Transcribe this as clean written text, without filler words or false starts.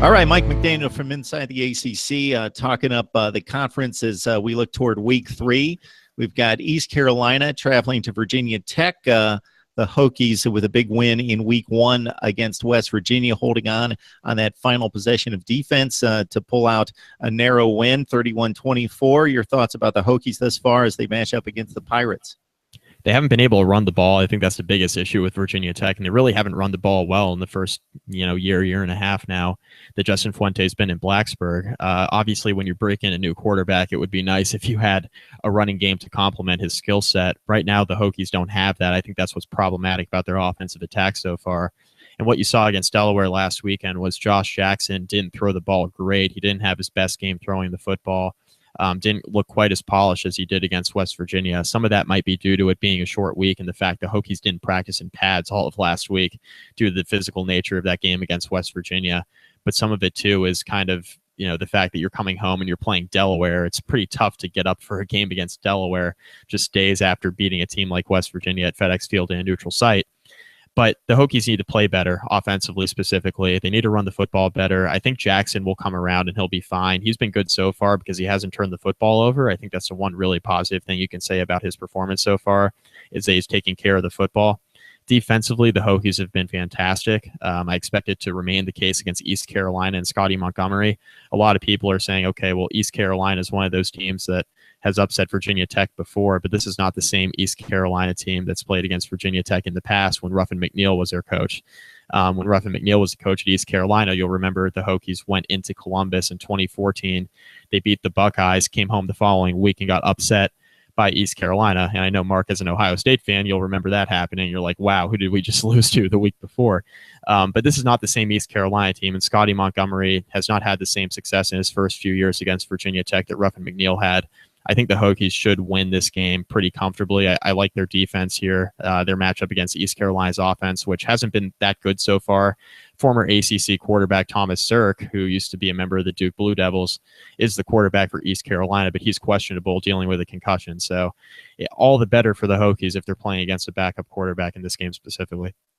All right, Mike McDaniel from Inside the ACC, talking up the conference as we look toward week 3. We've got East Carolina traveling to Virginia Tech. The Hokies with a big win in week 1 against West Virginia, holding on that final possession of defense to pull out a narrow win, 31-24. Your thoughts about the Hokies thus far as they match up against the Pirates? They haven't been able to run the ball. I think that's the biggest issue with Virginia Tech, and they really haven't run the ball well in the first year and a half now that Justin Fuente's been in Blacksburg. Obviously, when you break in a new quarterback, it would be nice if you had a running game to complement his skill set. Right now, the Hokies don't have that. I think that's what's problematic about their offensive attack so far. And what you saw against Delaware last weekend was Josh Jackson didn't throw the ball great. He didn't have his best game throwing the football. Didn't look quite as polished as he did against West Virginia. Some of that might be due to it being a short week and the fact the Hokies didn't practice in pads all of last week due to the physical nature of that game against West Virginia. But some of it, too, is kind of the fact that you're coming home and you're playing Delaware. It's pretty tough to get up for a game against Delaware just days after beating a team like West Virginia at FedEx Field in a neutral site. But the Hokies need to play better offensively specifically. They need to run the football better. I think Jackson will come around and he'll be fine. He's been good so far because he hasn't turned the football over. I think that's the one really positive thing you can say about his performance so far is that he's taking care of the football. Defensively, the Hokies have been fantastic. I expect it to remain the case against East Carolina and Scotty Montgomery. A lot of people are saying, okay, well, East Carolina is one of those teams that has upset Virginia Tech before, but this is not the same East Carolina team that's played against Virginia Tech in the past when Ruffin McNeill was their coach. When Ruffin McNeill was the coach at East Carolina, you'll remember the Hokies went into Columbus in 2014. They beat the Buckeyes, came home the following week and got upset by East Carolina. And I know Mark, as an Ohio State fan, you'll remember that happening. You're like, wow, who did we just lose to the week before? But this is not the same East Carolina team, and Scotty Montgomery has not had the same success in his first few years against Virginia Tech that Ruffin McNeill had. I think the Hokies should win this game pretty comfortably. I like their defense here. Their matchup against East Carolina's offense, which hasn't been that good so far. Former ACC quarterback Thomas Sirk, who used to be a member of the Duke Blue Devils, is the quarterback for East Carolina, but he's questionable, dealing with a concussion. So all the better for the Hokies if they're playing against a backup quarterback in this game specifically.